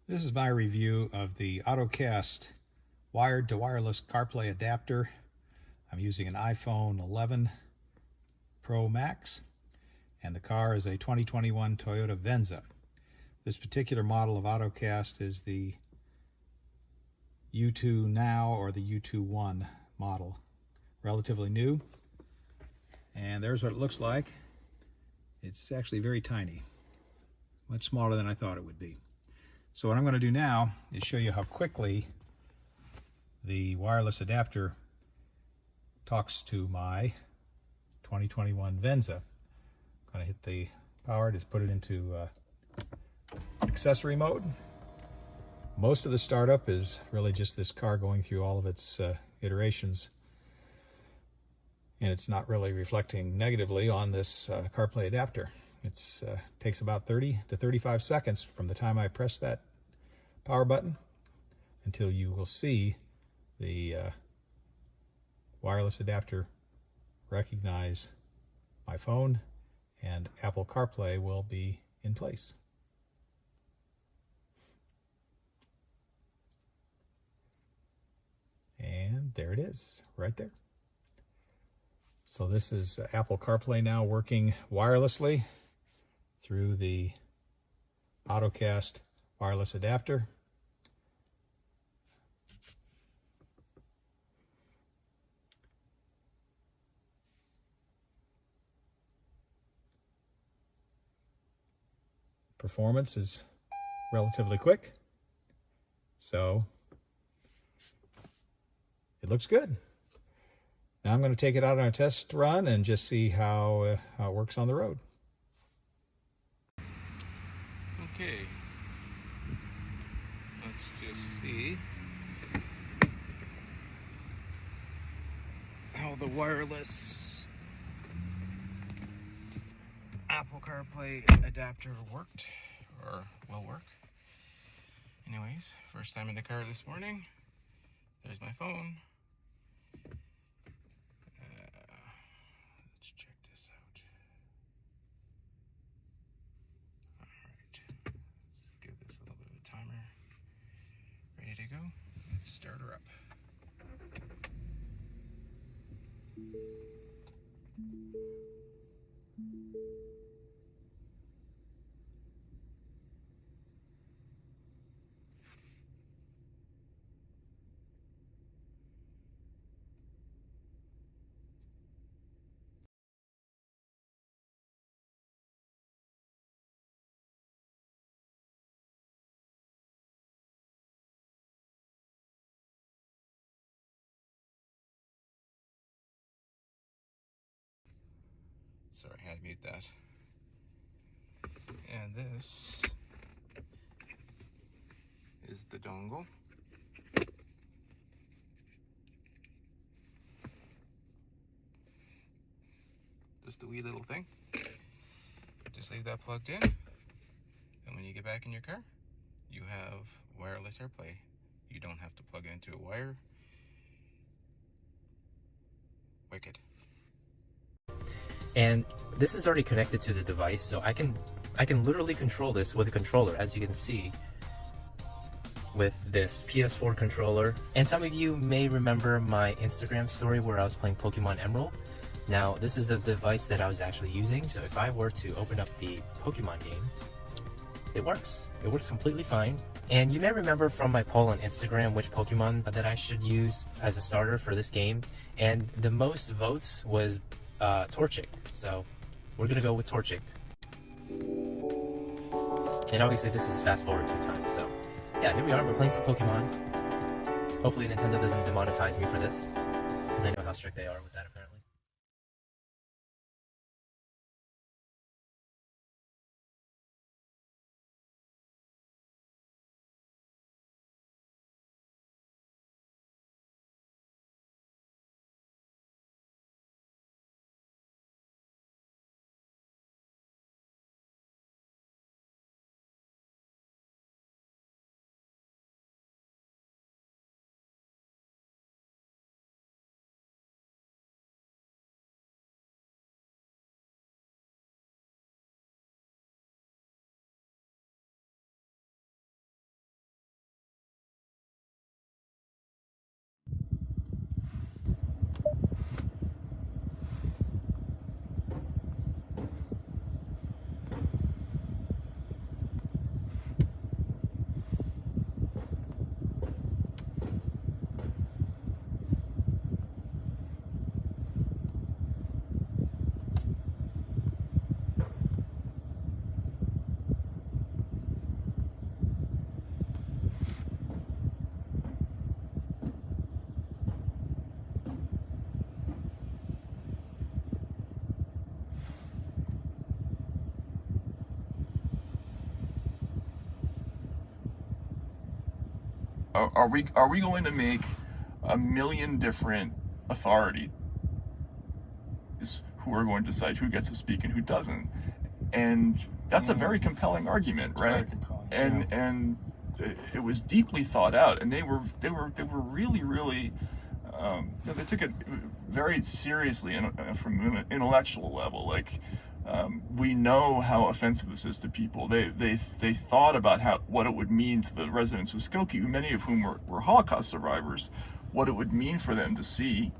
This is my review of the AutoCast wired to wireless CarPlay adapter. I'm using an iPhone 11 Pro Max, and the car is a 2021 Toyota Venza. This particular model of AutoCast is the U2 Now or the U2-1 model. Relatively new, and there's what it looks like. It's actually very tiny, much smaller than I thought it would be. So what I'm going to do now is show you how quickly the wireless adapter talks to my 2021 Venza. I'm going to hit the power, just put it into accessory mode. Most of the startup is really just this car going through all of its iterations, and it's not really reflecting negatively on this CarPlay adapter. It takes about 30 to 35 seconds from the time I press that power button until you will see the wireless adapter recognize my phone, and Apple CarPlay will be in place. And there it is, right there. So this is Apple CarPlay now working wirelessly through the AutoCast wireless adapter. Performance is relatively quick, so it looks good. Now I'm going to take it out on a test run and just see how it works on the road. Okay, let's just see how the wireless Apple CarPlay adapter worked, or will work. Anyways, first time in the car this morning. There's my phone. Let's check this out. Alright, let's give this a little bit of a timer. Ready to go? Let's start her up. Sorry, I had to mute that. And this is the dongle. Just a wee little thing. Just leave that plugged in, and when you get back in your car, you have wireless AirPlay. You don't have to plug it into a wire. Wicked. And this is already connected to the device, so I can literally control this with a controller, as you can see with this PS4 controller. And some of you may remember my Instagram story where I was playing Pokemon Emerald. Now this is the device that I was actually using, so if I were to open up the Pokemon game, it works completely fine. And you may remember from my poll on Instagram which Pokemon that I should use as a starter for this game, and the most votes was Torchic, so we're gonna go with Torchic. And obviously this is fast forward 2 times, so yeah, here we are, we're playing some Pokemon. Hopefully Nintendo doesn't demonetize me for this, because I know how strict they are with that apparently. are we going to make a million different authorities who are going to decide who gets to speak and who doesn't? And that's a very compelling argument, right? Very compelling, and it was deeply thought out, and they were really they took it very seriously from an intellectual level. Like, we know how offensive this is to people. They thought about what it would mean to the residents of Skokie, many of whom were Holocaust survivors, what it would mean for them to see